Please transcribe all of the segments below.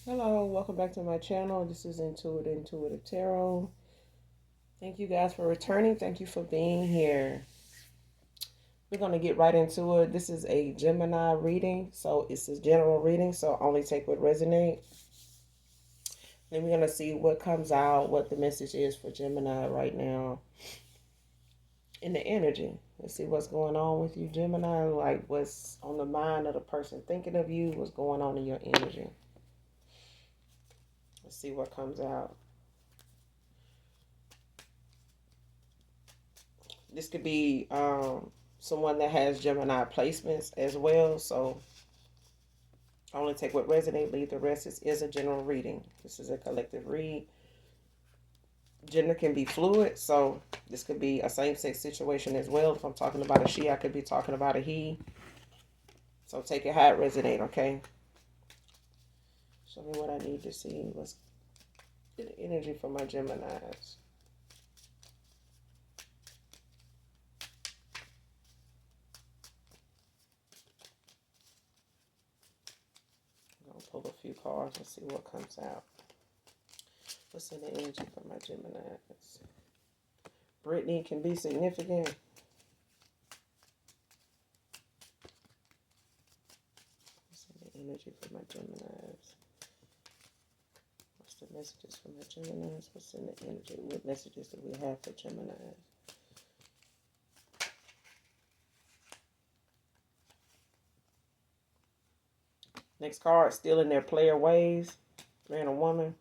Hello, welcome back to my channel. This is Intuitive Tarot. Thank you guys for returning. Thank you for being here. We're going to get right into it. This is a Gemini reading, so it's a general reading, so only take what resonates. Then we're going to see what comes out, what the message is for Gemini right now in the energy. Let's see what's going on with you, Gemini, like what's on the mind of the person thinking of you, what's going on in your energy. Let's see what comes out. This could be someone that has Gemini placements as well. So only take what resonates, leave the rest. This is a general reading. This is a collective read. Gender can be fluid, so this could be a same-sex situation as well. If I'm talking about a she, I could be talking about a he. So take it how it resonates, okay? Show me what I need to see. What's the energy for my Geminis? I'm going to pull a few cards and see what comes out. What's in the energy for my Geminis? Brittany can be significant. What's in the energy for my Geminis? What's the messages for my Geminis? What's in the energy? What messages do we have for Geminis? Next card, still in their player ways. Man or woman.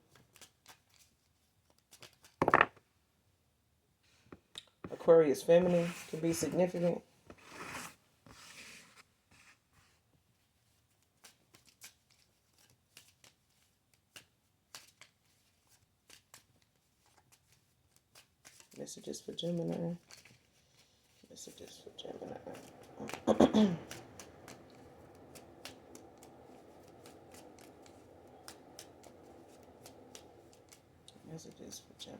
Aquarius feminine can be significant. Messages for Gemini. Messages for Gemini. Messages for Gemini.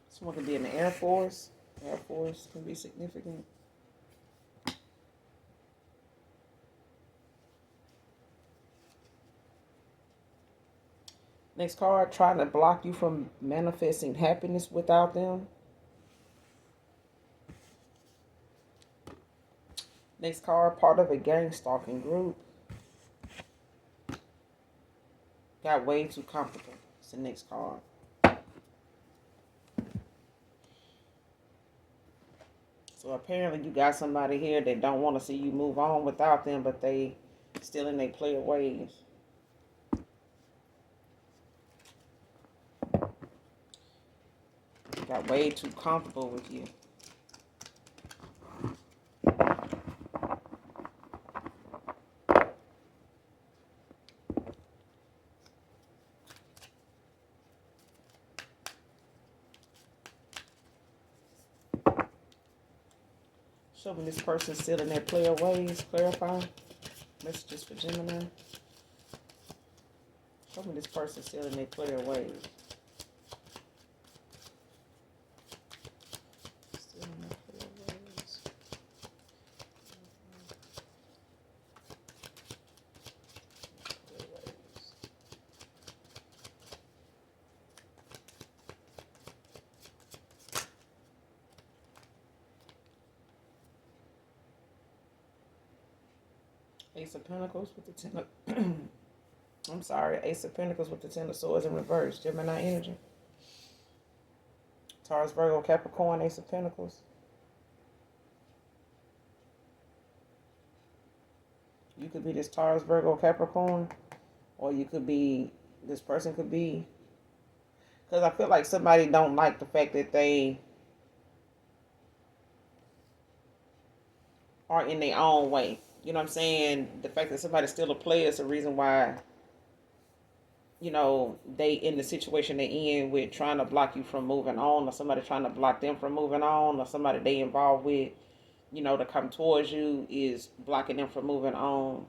Someone could be in the Air Force. Air Force can be significant. Next card, trying to block you from manifesting happiness without them. Next card, part of a gang stalking group. Got way too comfortable. It's the next card. So apparently you got somebody here that don't want to see you move on without them, but they still in their player ways. Got way too comfortable with you. Show me this person still in their player ways. Clarify. Messages for Gemini. Show me this person still in their player ways. Still in their player ways. Player ways. Ace of Pentacles with the Ten of... I'm sorry, Ace of Pentacles with the Ten of Swords in reverse. Gemini energy. Taurus, Virgo, Capricorn, Ace of Pentacles. You could be this Taurus, Virgo, Capricorn. Or you could be, this person could be. Because I feel like somebody don't like the fact that they are in their own way. You know what I'm saying? The fact that somebody's still a player is the reason why they in the situation they in with trying to block you from moving on, or somebody trying to block them from moving on, or somebody they involved with, to come towards you is blocking them from moving on,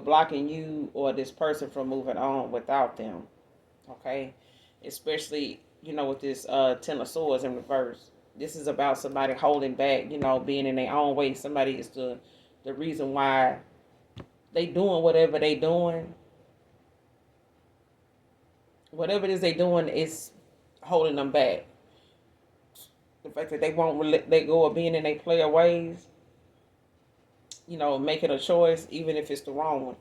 blocking you or this person from moving on without them. Okay. Especially, with this 10 of swords in reverse. This is about somebody holding back, being in their own way. Somebody is the reason why they doing whatever they doing. Whatever it is they doing is holding them back. The fact that they won't let go of being in their player ways, making a choice, even if it's the wrong one.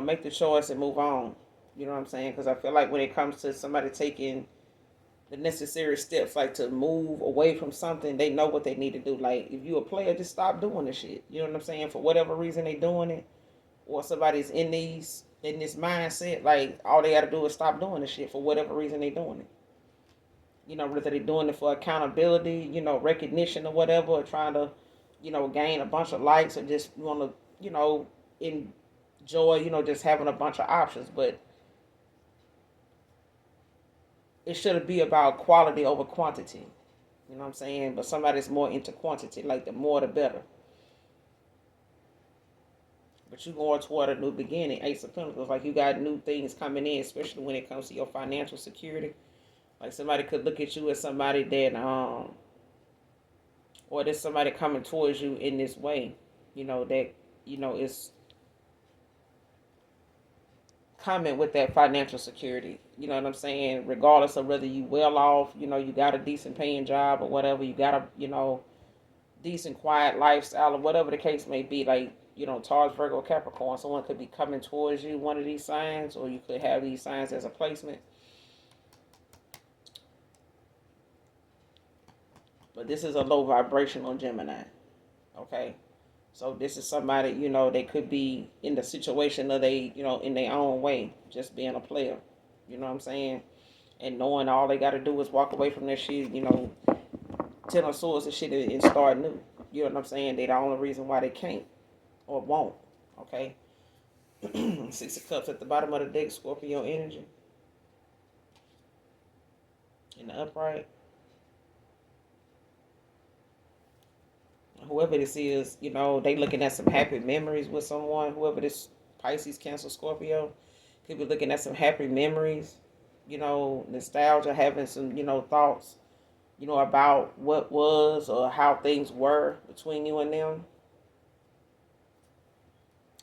Make the choice and move on. You know what I'm saying? Because I feel like when it comes to somebody taking the necessary steps, like to move away from something, they know what they need to do. Like, if you a player, just stop doing this shit. You know what I'm saying? For whatever reason they doing it, or somebody's in this mindset, like all they gotta do is stop doing this shit for whatever reason they doing it. Whether they doing it for accountability, recognition or whatever, or trying to, gain a bunch of likes, or just want to, enjoy, just having a bunch of options. But it should be about quality over quantity. You know what I'm saying? But somebody's more into quantity, like the more the better. But you going toward a new beginning, Ace of Pentacles, like you got new things coming in, especially when it comes to your financial security. Like somebody could look at you as somebody that or there's somebody coming towards you in this way, that is coming with that financial security. You know what I'm saying? Regardless of whether you well off, you got a decent paying job or whatever, you got a decent quiet lifestyle or whatever the case may be. Like, Taurus, Virgo, Capricorn, someone could be coming towards you, one of these signs, or you could have these signs as a placement. But this is a low vibrational Gemini. Okay. So this is somebody, they could be in the situation of they, in their own way, just being a player. You know what I'm saying? And knowing all they got to do is walk away from their shit, 10 of swords and shit, and start new. You know what I'm saying? They the only reason why they can't or won't. Okay? 6 of Cups at the bottom of the deck, Scorpio energy. In the upright. Whoever this is, they looking at some happy memories with someone. Whoever this Pisces, Cancer, Scorpio, could be looking at some happy memories. Nostalgia, having some, thoughts, about what was or how things were between you and them.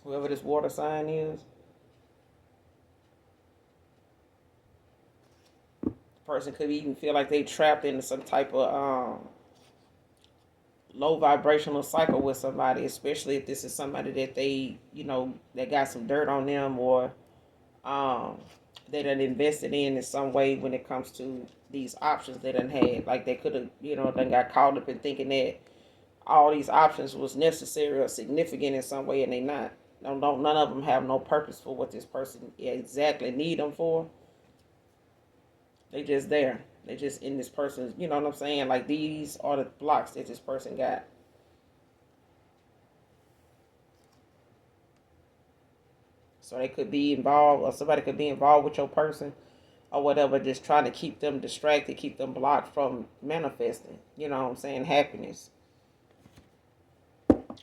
Whoever this water sign is. The person could even feel like they trapped into some type of low vibrational cycle with somebody, especially if this is somebody that they, that got some dirt on them, or they done invested in some way when it comes to these options they done had. Like they could have, done got caught up in thinking that all these options was necessary or significant in some way, and they not. Don't none of them have no purpose for what this person exactly need them for. They just there. They just in this person's, you know what I'm saying? Like these are the blocks that this person got. So they could be involved, or somebody could be involved with your person or whatever, just trying to keep them distracted, keep them blocked from manifesting, you know what I'm saying, happiness.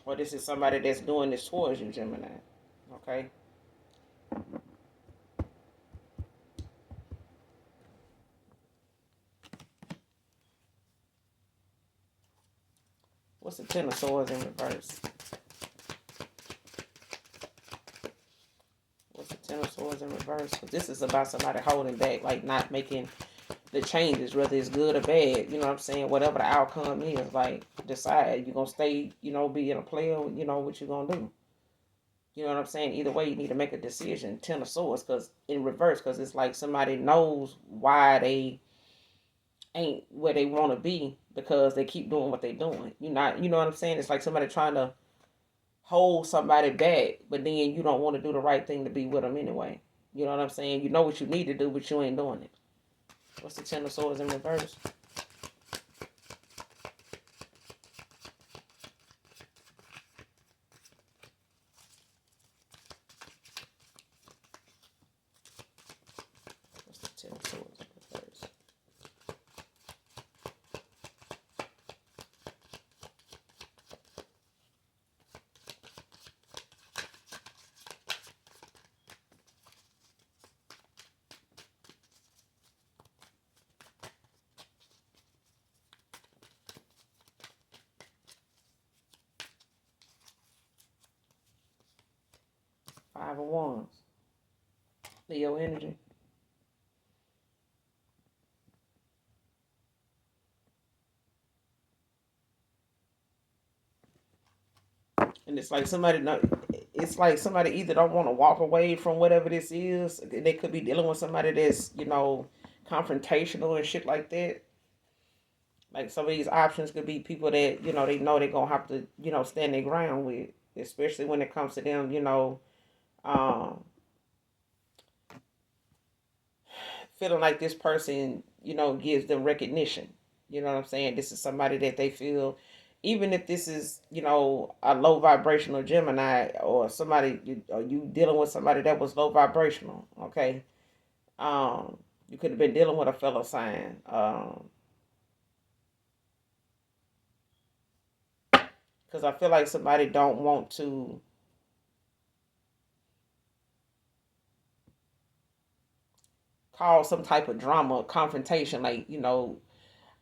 Or this is somebody that's doing this towards you, Gemini. Okay? What's the Ten of Swords in reverse? What's the Ten of Swords in reverse? This is about somebody holding back, like not making the changes, whether it's good or bad. You know what I'm saying? Whatever the outcome is, like decide you're gonna stay, being a player. What you gonna do. You know what I'm saying? Either way, you need to make a decision. Ten of Swords, because in reverse, because it's like somebody knows why they ain't where they want to be because they keep doing what they're doing. You know what I'm saying? It's like somebody trying to hold somebody back, but then you don't want to do the right thing to be with them anyway. You know what I'm saying? You know what you need to do, but you ain't doing it. What's the Ten of Swords in reverse? Five of Wands. Leo energy. And it's like somebody not, it's like somebody either don't want to walk away from whatever this is. They could be dealing with somebody that's, confrontational and shit like that. Like some of these options could be people that, they know they're gonna have to, stand their ground with, especially when it comes to them, um, feeling like this person, gives them recognition. You know what I'm saying? This is somebody that they feel, even if this is, a low vibrational Gemini or somebody, or you dealing with somebody that was low vibrational, okay? You could have been dealing with a fellow sign. Because I feel like somebody don't want to cause some type of drama, confrontation, like, I don't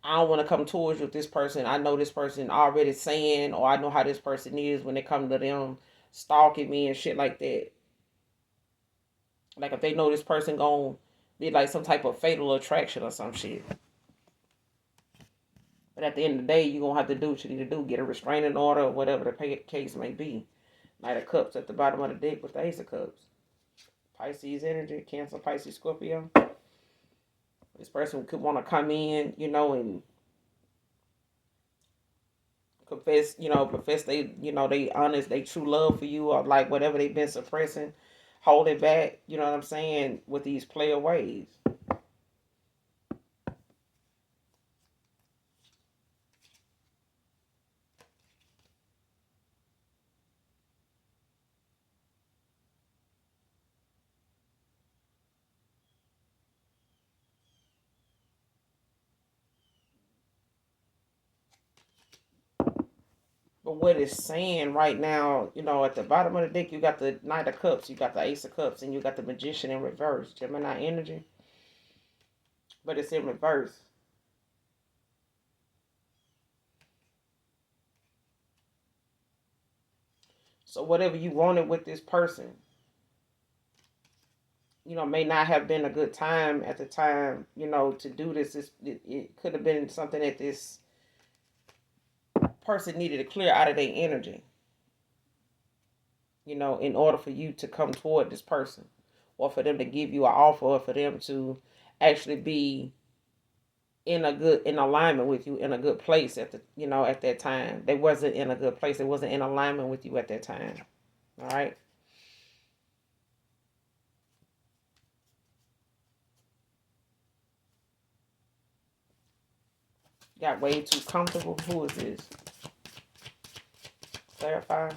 want to come towards you with this person. I know this person already saying, or I know how this person is when it comes to them stalking me and shit like that. Like if they know this person gonna be like some type of fatal attraction or some shit. But at the end of the day, you gonna have to do what you need to do. Get a restraining order or whatever the case may be. Knight of Cups at the bottom of the deck with the Ace of Cups. Pisces energy, Cancer, Pisces, Scorpio. This person could want to come in, and profess they, they honest, they true love for you, or like whatever they've been suppressing, hold it back, you know what I'm saying, with these player ways. But what it's saying right now, at the bottom of the deck, you got the Knight of Cups, you got the Ace of Cups, and you got the Magician in reverse, Gemini energy, but it's in reverse. So whatever you wanted with this person, may not have been a good time at the time, to do this. It could have been something that this person needed to clear out of their energy, in order for you to come toward this person, or for them to give you an offer, or for them to actually be in alignment with you, in a good place at the, at that time. They wasn't in a good place. They wasn't in alignment with you at that time. All right. Got way too comfortable. Who is this? Clarify.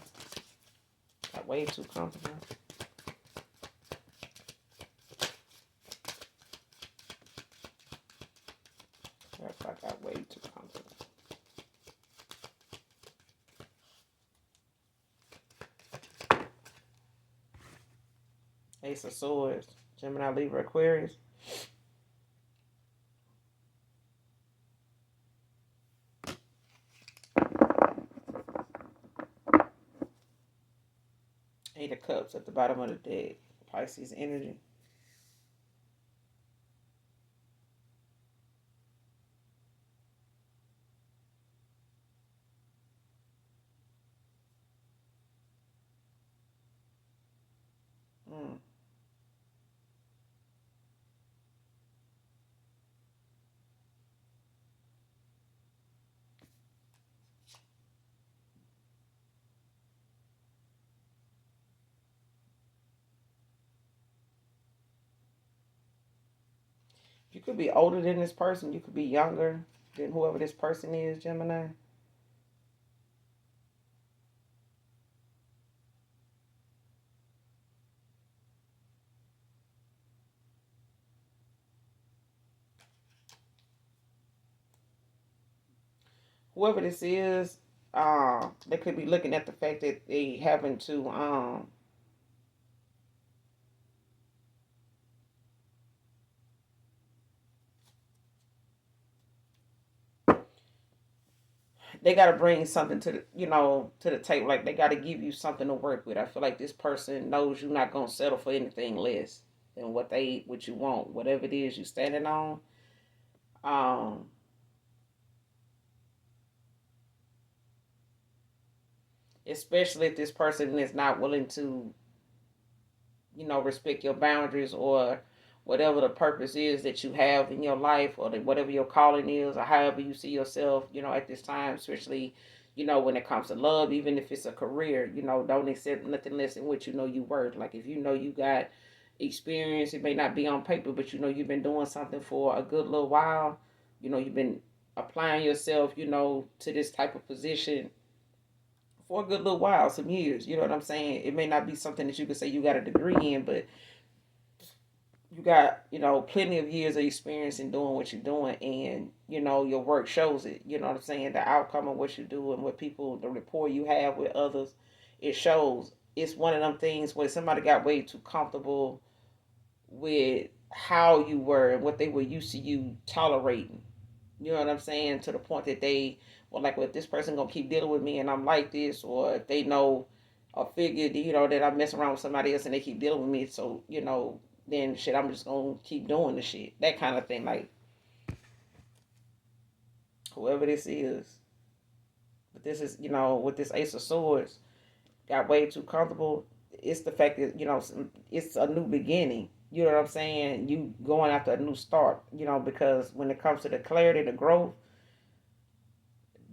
Got way too comfortable. Clarify. Got way too comfortable. Ace of Swords. Gemini, Libra, Aquarius. Eight of Cups at the bottom of the deck. Pisces energy. Mm. You could be older than this person. You could be younger than whoever this person is, Gemini. Whoever this is, they could be looking at the fact that they having to they got to bring something to the, to the table. Like they got to give you something to work with. I feel like this person knows you're not gonna settle for anything less than what you want, whatever it is you standing on. Um, Especially if this person is not willing to, respect your boundaries or whatever the purpose is that you have in your life or whatever your calling is or however you see yourself, at this time, especially, when it comes to love, even if it's a career, don't accept nothing less than what you worth. Like if you got experience, it may not be on paper, but you've been doing something for a good little while, you've been applying yourself, to this type of position for a good little while, some years. You know what I'm saying? It may not be something that you could say you got a degree in, but you got, plenty of years of experience in doing what you're doing, and, your work shows it. You know what I'm saying? The outcome of what you do and what people, the rapport you have with others, it shows. It's one of them things where somebody got way too comfortable with how you were and what they were used to you tolerating. You know what I'm saying? To the point that they, well, like, well, if this person gonna keep dealing with me and I'm like this, or if they know or figured, that I'm messing around with somebody else and they keep dealing with me, so then shit, I'm just gonna keep doing the shit. That kind of thing. Like whoever this is, but this is, with this Ace of Swords, got way too comfortable. It's the fact that it's a new beginning. You know what I'm saying? You going after a new start. Because when it comes to the clarity, the growth,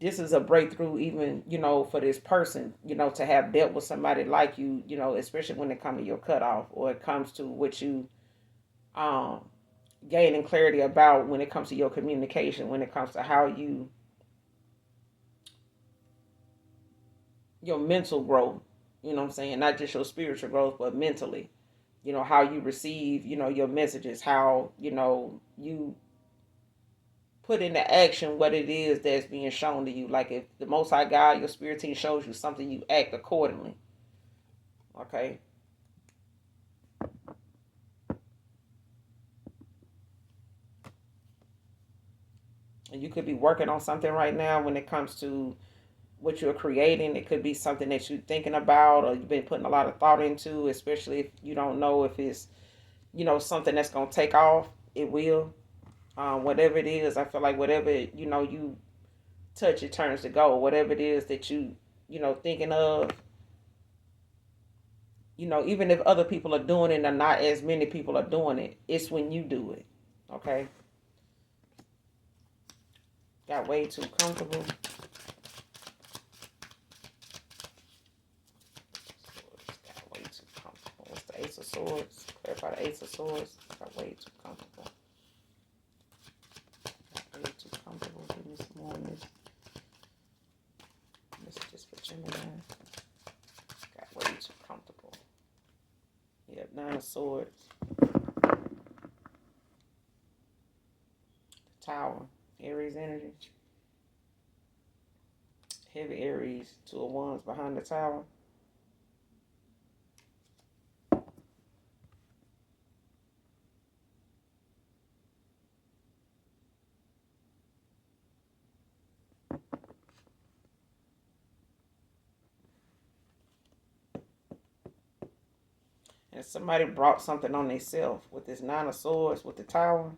this is a breakthrough even for this person to have dealt with somebody like you, especially when it comes to your cutoff or it comes to what you um gaining clarity about when it comes to your communication, when it comes to how your mental growth, what I'm saying, not just your spiritual growth but mentally, how you receive your messages, how you put into action what it is that's being shown to you. Like if the Most High God, your spirit team, shows you something, you act accordingly. Okay. And you could be working on something right now when it comes to what you're creating. It could be something that you're thinking about or you've been putting a lot of thought into, especially if you don't know if it's, something that's going to take off. It will. Whatever it is, I feel like whatever, you touch, it turns to gold. Whatever it is that thinking of, even if other people are doing it and not as many people are doing it, it's when you do it. Okay. Got way too comfortable. Got way too comfortable. What's the Ace of Swords? Clarify the Ace of Swords. Got way too comfortable. Got way too comfortable. Give me some more messages for Gemini. Got way too comfortable. Yep, Nine of Swords. Tower. Aries energy. Heavy Aries. Two of Wands behind the Tower. And somebody brought something on themselves with this Nine of Swords, with the Tower.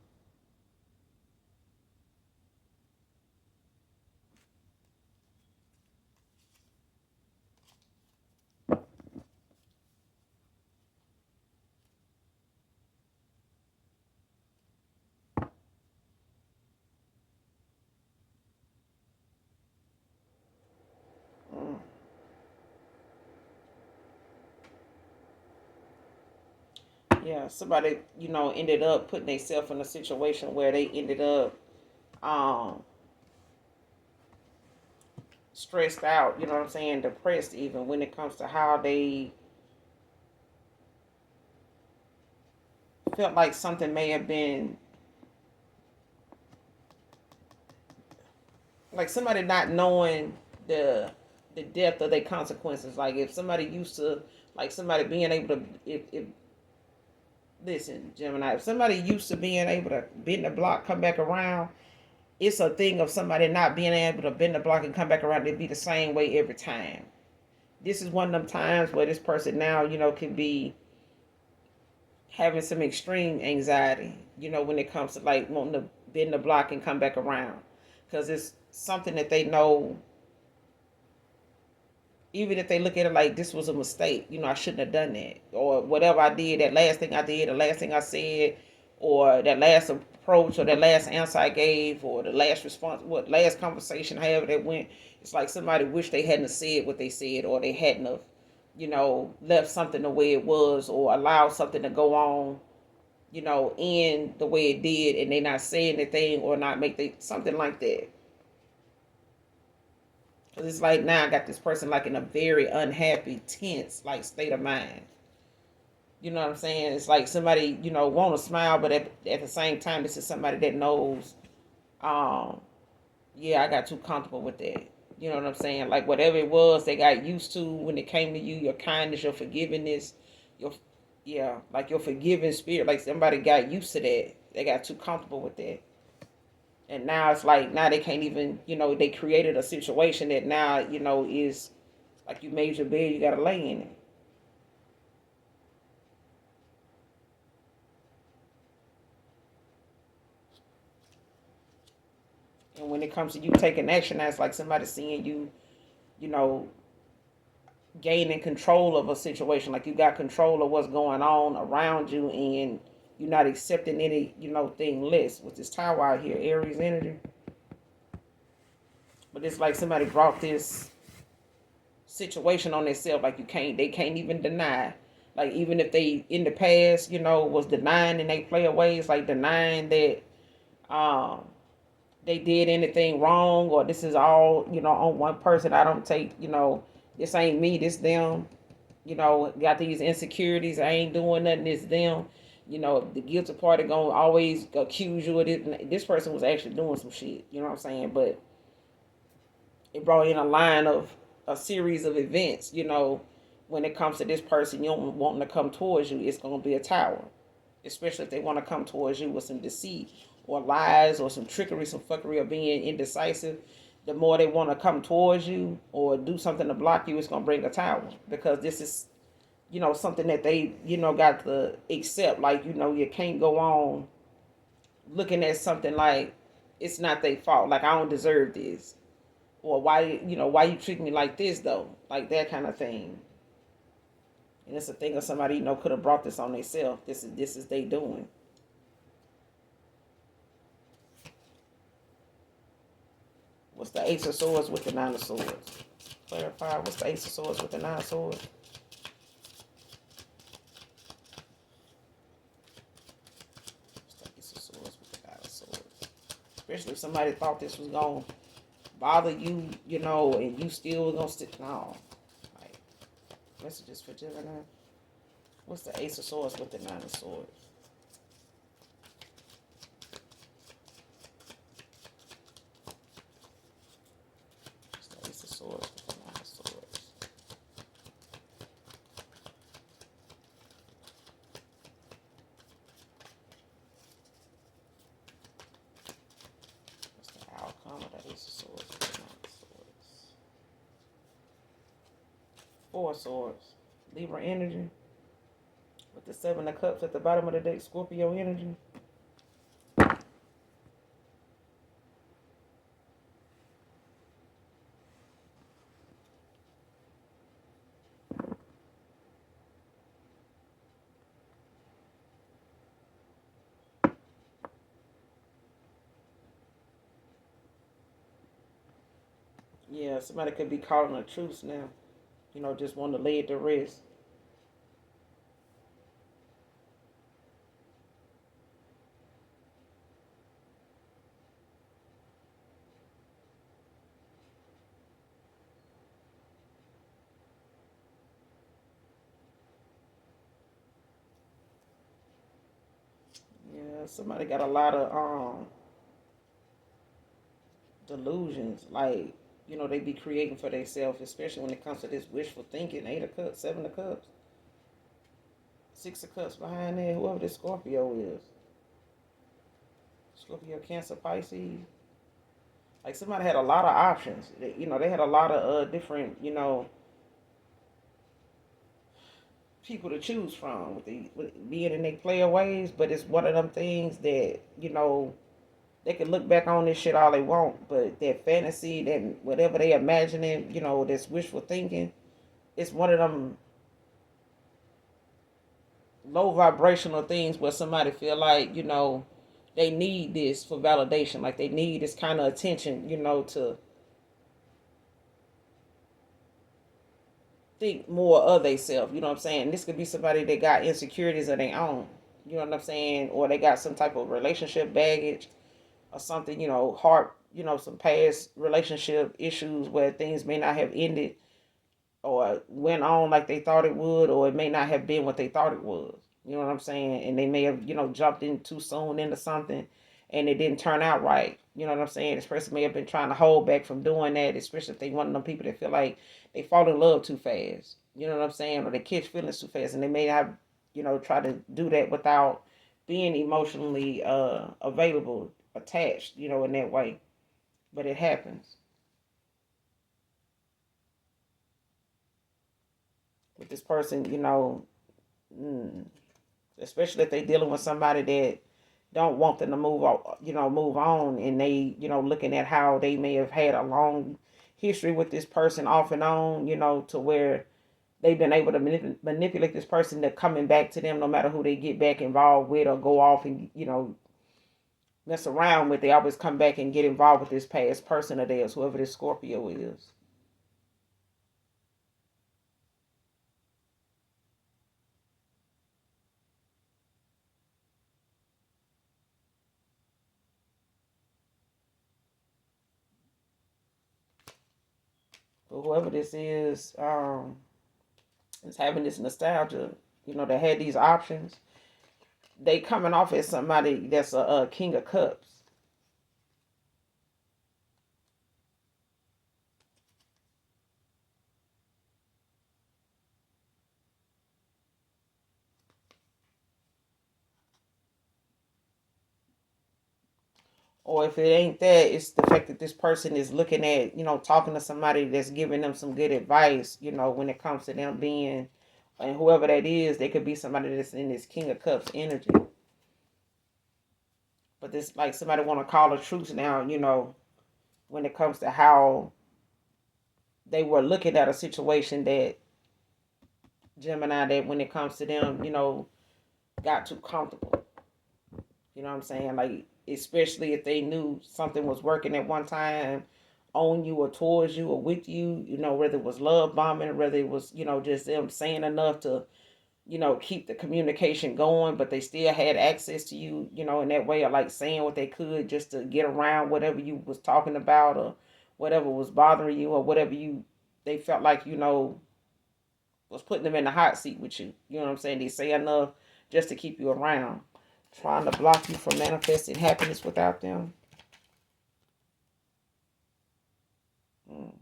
Mm. Yeah, somebody, ended up putting themselves in a situation where they ended up um, stressed out, you know what I'm saying, depressed even when it comes to how they felt like something may have been, like somebody not knowing the depth of their consequences. Like if somebody used to, like somebody being able to, if listen, Gemini, if somebody used to being able to bend the block, come back around, it's a thing of somebody not being able to bend the block and come back around and be the same way every time. This is one of them times where this person now, can be having some extreme anxiety, when it comes to like wanting to bend the block and come back around. Because it's something that they know, even if they look at it like this was a mistake, I shouldn't have done that. Or whatever I did, that last thing I did, the last thing I said, or that last approach, or that last answer I gave, or the last response, last conversation, however that went. It's like somebody wished they hadn't said what they said, or they hadn't have, left something the way it was, or allowed something to go on, in the way it did, and they not saying anything or not something like that. Because it's like now I got this person like in a very unhappy, tense, like state of mind. You know what I'm saying? It's like somebody, want to smile, but at the same time, this is somebody that knows, um, yeah, I got too comfortable with that. You know what I'm saying? Like whatever it was they got used to when it came to you, your kindness, your forgiveness, your, yeah, like your forgiving spirit, like somebody got used to that. They got too comfortable with that. And now it's like, now they can't even, they created a situation that now, is like you made your bed, you got to lay in it. And when it comes to you taking action, that's like somebody seeing you, you know, gaining control of a situation. Like you got control of what's going on around you, and you're not accepting any, thing less. With this tower out here, Aries energy. But it's like somebody brought this situation on themselves. Like they can't even deny. Like even if they in the past, was denying in they player ways, like denying that um they did anything wrong, or this is all, on one person. I don't take, this ain't me, this them, got these insecurities, I ain't doing nothing, it's them. The guilty party gonna always accuse you of it. This person was actually doing some shit, you know what I'm saying? But it brought in a line of a series of events, when it comes to this person, you don't wanting to come towards you, it's gonna be a tower. Especially if they want to come towards you with some deceit or lies or some trickery, some fuckery, or being indecisive. The more they want to come towards you or do something to block you, it's gonna bring a tower, because this is, something that they, got to accept. Like, you can't go on looking at something like it's not their fault. Like I don't deserve this, or why you treat me like this though, like that kind of thing. And it's a thing of somebody, could have brought this on themselves. This is they doing. What's the Ace of Swords with the Nine of Swords? Clarify. What's the Ace of Swords with the Nine of Swords? What's the Ace of Swords with the Nine of Swords? Especially if somebody thought this was going to bother you, and you still was going to stick. No. Like, messages for Gemini. What's the Ace of Swords with the Nine of Swords? What's the Ace of Swords with the Nine of Swords? What's the outcome of the Ace of Swords with the Nine of Swords? Four Swords. Libra energy. With the Seven of Cups at the bottom of the deck, Scorpio energy. Yeah, somebody could be calling a truce now. Just want to lay it to rest. Yeah, somebody got a lot of delusions. Like, they be creating for themselves, especially when it comes to this wishful thinking. Eight of Cups, Seven of Cups, Six of Cups behind there. Whoever this Scorpio is. Scorpio, Cancer, Pisces. Like somebody had a lot of options. They had a lot of different, people to choose from with being in their player ways. But it's one of them things that they can look back on this shit all they want, but that fantasy, that whatever they imagining, that's wishful thinking, it's one of them low vibrational things where somebody feel like they need this for validation, like they need this kind of attention, to think more of themselves. You know what I'm saying? This could be somebody that got insecurities of their own. You know what I'm saying? Or they got some type of relationship baggage or something. Heart. Some past relationship issues where things may not have ended or went on like they thought it would, or it may not have been what they thought it was. You know what I'm saying? And they may have, jumped in too soon into something and it didn't turn out right. You know what I'm saying? This person may have been trying to hold back from doing that, especially if they one of them people that feel like they fall in love too fast. You know what I'm saying? Or they catch feelings too fast and they may have, try to do that without being emotionally available, attached, in that way. But it happens. With this person, mm, especially if they dealing with somebody that don't want them to move on, and they, looking at how they may have had a long history with this person off and on, to where they've been able to manipulate this person to coming back to them no matter who they get back involved with or go off and, mess around with. They always come back and get involved with this past person of theirs, whoever this Scorpio is. But whoever this is having this nostalgia, that had these options. They coming off as somebody that's a king of cups. Or if it ain't that, it's the fact that this person is looking at, talking to somebody that's giving them some good advice, when it comes to them being, and whoever that is, they could be somebody that's in this King of Cups energy. But this, like, somebody want to call the truth now, when it comes to how they were looking at a situation that Gemini, that when it comes to them, got too comfortable. You know what I'm saying? Like, especially if they knew something was working at one time on you or towards you or with you, whether it was love bombing or whether it was, just them saying enough to, keep the communication going, but they still had access to you, in that way, or like saying what they could just to get around whatever you was talking about or whatever was bothering you or whatever they felt like, was putting them in the hot seat with you. You know what I'm saying? They say enough just to keep you around, trying to block you from manifesting happiness without them. Mm.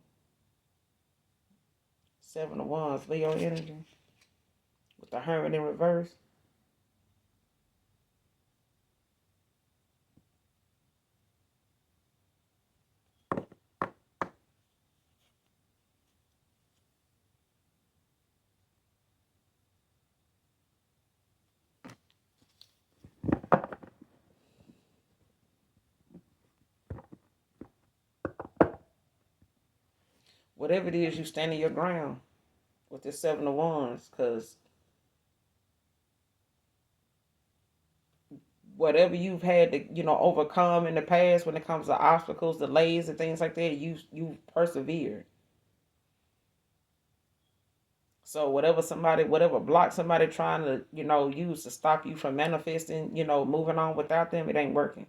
Seven of Wands, Leo energy with the Hermit in reverse. Whatever it is, you stand in your ground with this Seven of Wands, because whatever you've had to, overcome in the past when it comes to obstacles, delays, and things like that, you persevered. So whatever block somebody trying to, use to stop you from manifesting, moving on without them, it ain't working.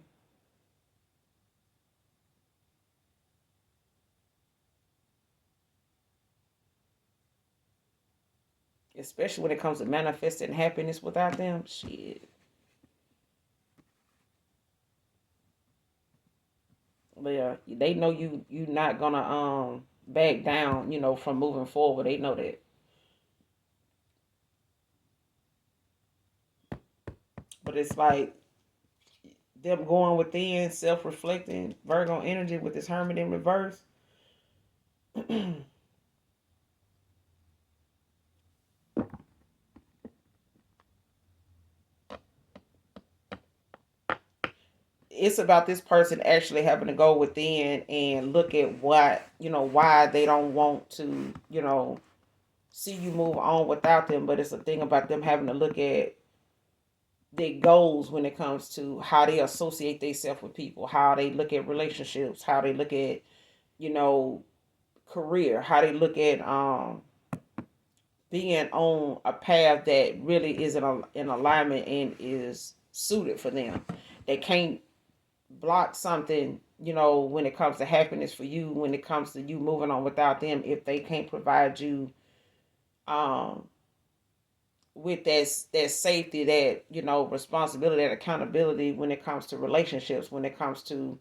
Especially when it comes to manifesting happiness without them, shit. But yeah, they know you not gonna back down, from moving forward. They know that. But it's like them going within, self-reflecting, Virgo energy with this Hermit in reverse. It's about this person actually having to go within and look at what, why they don't want to, see you move on without them. But it's a thing about them having to look at their goals when it comes to how they associate themselves with people, how they look at relationships, how they look at, you know, career, how they look at being on a path that really is in alignment and is suited for them. They can't block something, when it comes to happiness for you, when it comes to you moving on without them, if they can't provide you um with that safety, that responsibility, that accountability when it comes to relationships, when it comes to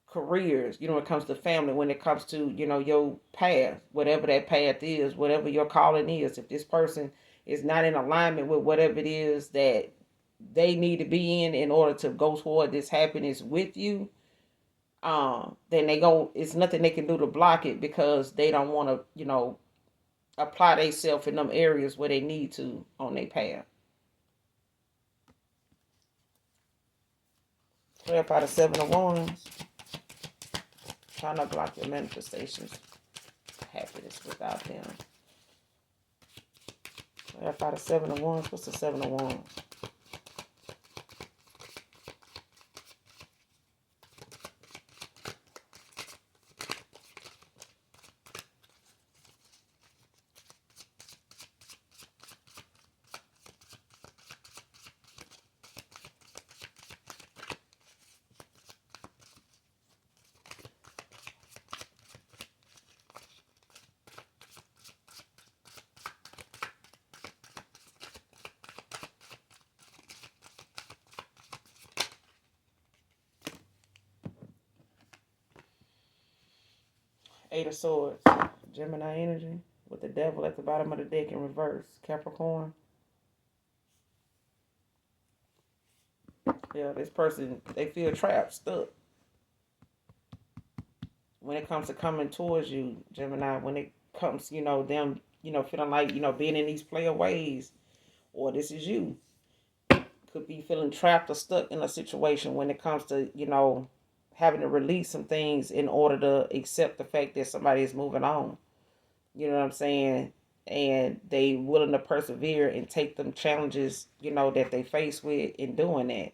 careers, when it comes to family, when it comes to your path, whatever that path is, whatever your calling is. If this person is not in alignment with whatever it is that they need to be in order to go toward this happiness with you, then it's nothing they can do to block it, because they don't want to apply themselves in them areas where they need to on their path. Clarify the Seven of Wands. Try not to block your manifestations. Happiness without them. Clarify the Seven of Wands. What's the Seven of Wands? Eight of Swords. Gemini energy with the Devil at the bottom of the deck in reverse. Capricorn. Yeah, this person, they feel trapped, stuck. When it comes to coming towards you, Gemini, when it comes, them, feeling like, being in these player ways, or this is you. Could be feeling trapped or stuck in a situation when it comes to, having to release some things in order to accept the fact that somebody is moving on. You know what I'm saying? And they willing to persevere and take them challenges, that they face with in doing that.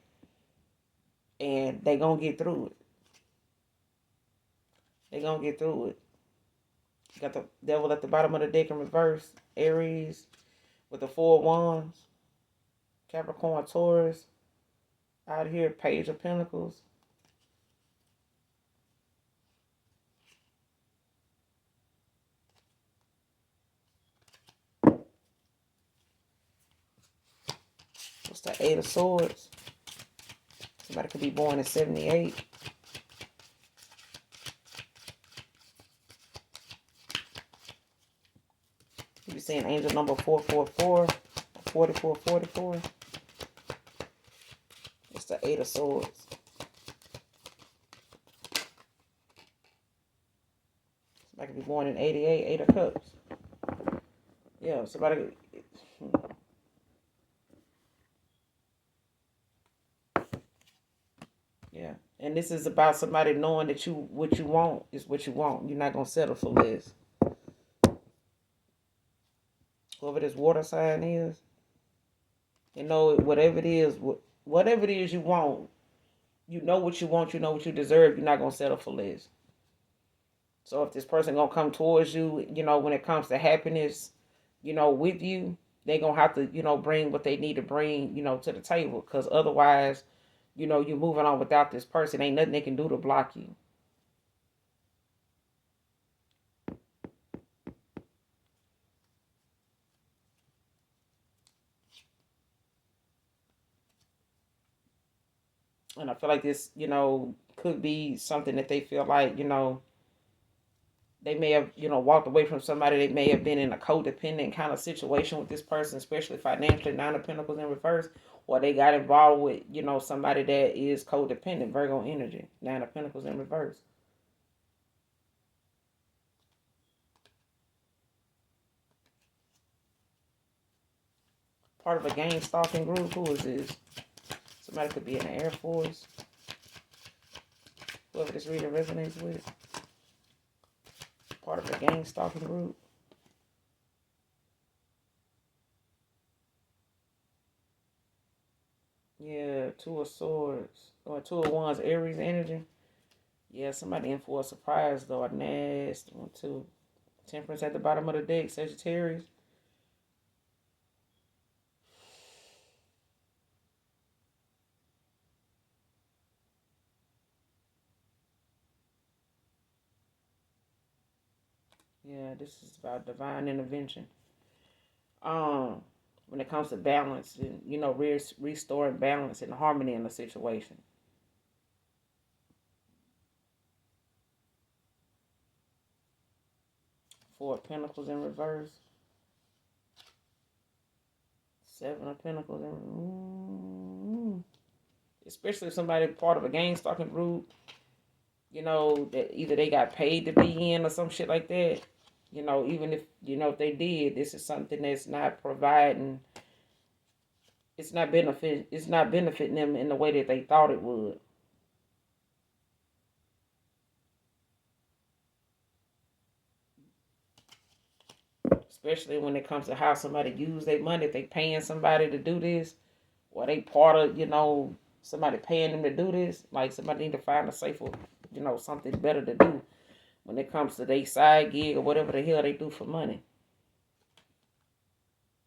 And they gonna get through it. They gonna get through it. Got the Devil at the bottom of the deck in reverse. Aries with the Four of Wands. Capricorn, Taurus. Out here, Page of Pentacles. What's the Eight of Swords? Somebody could be born in 78. You be seeing angel number 444, 4444. It's the Eight of Swords. Somebody could be born in 88, Eight of Cups. Yeah, somebody. Yeah. And this is about somebody knowing that what you want is what you want. You're not gonna settle for less. Whoever this water sign is, whatever it is, whatever it is you want, you know what you want, you know what you deserve. You're not gonna settle for less. So if this person gonna come towards you, when it comes to happiness, with you, they gonna have to, bring what they need to bring, to the table. Because otherwise, you're moving on without this person. Ain't nothing they can do to block you. And I feel like this, could be something that they feel like, They may have, walked away from somebody. They may have been in a codependent kind of situation with this person, especially financially, Nine of Pentacles in reverse, or they got involved with, somebody that is codependent, Virgo energy, Nine of Pentacles in reverse. Part of a gang stalking group. Who is this? Somebody could be in the Air Force. Whoever this reading resonates with. Part of a gang stalking group. Yeah, Two of Swords. Or Two of Wands, Aries energy. Yeah, somebody in for a surprise, though. A nasty one, too. Temperance at the bottom of the deck, Sagittarius. Yeah, this is about divine intervention. When it comes to balance and, restoring balance and harmony in a situation. Four of Pentacles in reverse. Seven of Pentacles in especially if somebody part of a gang stalking group, that either they got paid to be in or some shit like that. Even if, if they did, this is something that's not providing, it's not benefiting them in the way that they thought it would. Especially when it comes to how somebody use their money. If they paying somebody to do this, or they part of, somebody paying them to do this, like somebody need to find a safer, something better to do when it comes to their side gig or whatever the hell they do for money.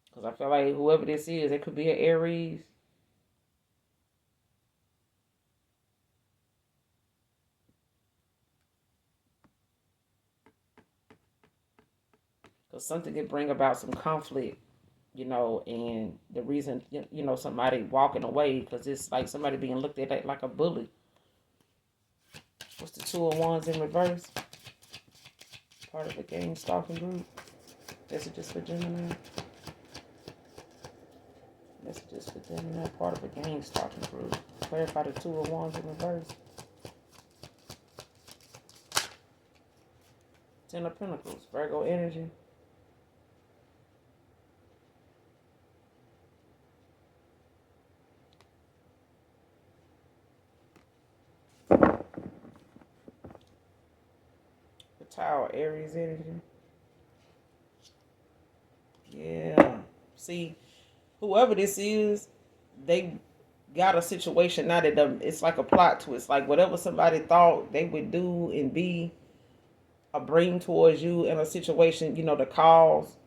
Because I feel like whoever this is, it could be an Aries. Because something can bring about some conflict, and the reason, somebody walking away, because it's like somebody being looked at like a bully. What's the Two of Wands in reverse? Part of the gang stalking group. Messages for Gemini. Messages for Gemini. Part of a gang stalking group. Clarify the Two of Wands in reverse. Ten of Pentacles. Virgo energy. The Tower. Aries energy. Yeah. See, whoever this is, they got a situation now that it's like a plot twist. Like whatever somebody thought they would do and be or bring towards you in a situation, to cause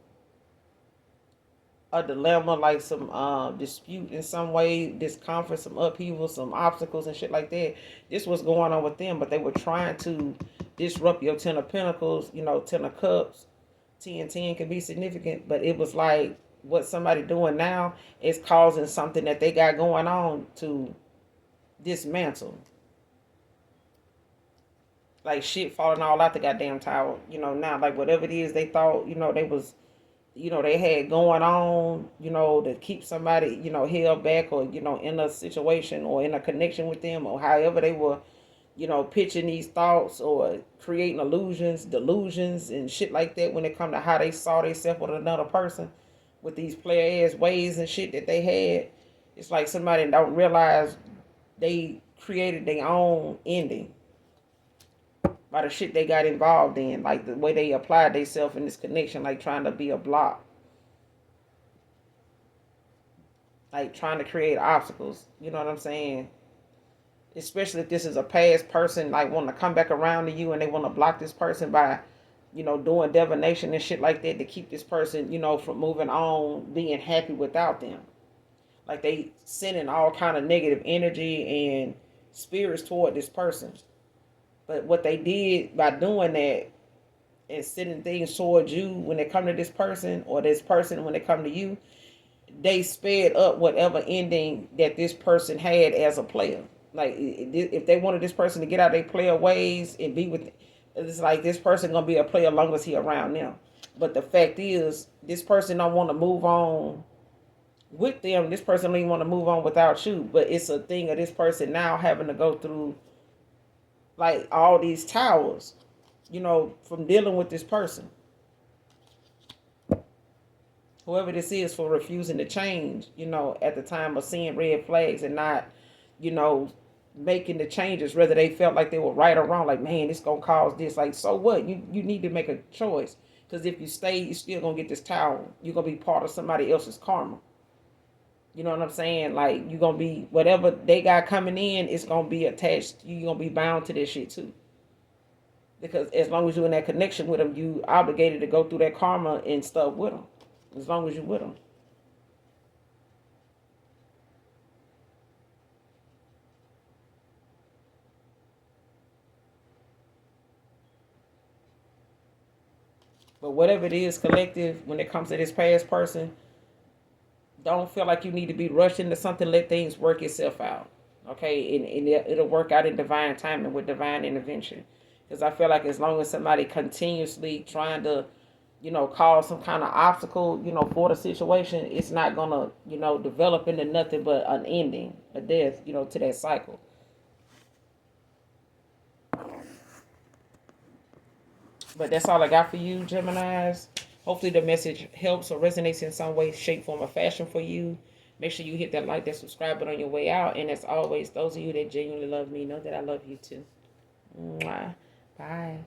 a dilemma, like some dispute in some way, discomfort, some upheaval, some obstacles and shit like that. This was going on with them, but they were trying to disrupt your Ten of Pentacles, Ten of Cups. 10 can be significant, but it was like what somebody doing now is causing something that they got going on to dismantle. Like shit falling all out the goddamn tower, now like whatever it is they thought, they was, they had going on, to keep somebody, held back or, in a situation or in a connection with them or however they were, pitching these thoughts or creating illusions, delusions and shit like that when it come to how they saw themselves with another person with these player ass ways and shit that they had. It's like somebody don't realize they created their own ending by the shit they got involved in, like the way they applied themselves in this connection, like trying to be a block, like trying to create obstacles. You know what I'm saying? Especially if this is a past person, like want to come back around to you and they want to block this person by, doing divination and shit like that to keep this person, from moving on, being happy without them. Like they sending all kind of negative energy and spirits toward this person. But what they did by doing that and sending things towards you when they come to this person or this person when they come to you, they sped up whatever ending that this person had as a player. Like if they wanted this person to get out their player ways and It's like this person gonna be a player as long as he around them. But the fact is, this person don't want to move on with them. This person don't even want to move on without you. But it's a thing of this person now having to go through like all these towers, from dealing with this person. Whoever this is for refusing to change, at the time of seeing red flags and not, you know, making the changes, whether they felt like they were right or wrong, like, man, it's going to cause this. Like, so what? You need to make a choice. Because if you stay, you're still going to get this towel. You're going to be part of somebody else's karma. You know what I'm saying? Like, you're going to be, whatever they got coming in, it's going to be attached. You're going to be bound to this shit too. Because as long as you're in that connection with them, you obligated to go through that karma and stuff with them. As long as you're with them. But whatever it is, collective, when it comes to this past person, don't feel like you need to be rushed into something. Let things work itself out. Okay? And it'll work out in divine timing with divine intervention. Because I feel like as long as somebody continuously trying to, cause some kind of obstacle, for the situation, it's not going to, develop into nothing but an ending, a death, to that cycle. But that's all I got for you, Geminis. Hopefully the message helps or resonates in some way, shape, form, or fashion for you. Make sure you hit that like, that subscribe button on your way out. And as always, those of you that genuinely love me, know that I love you too. Mwah. Bye.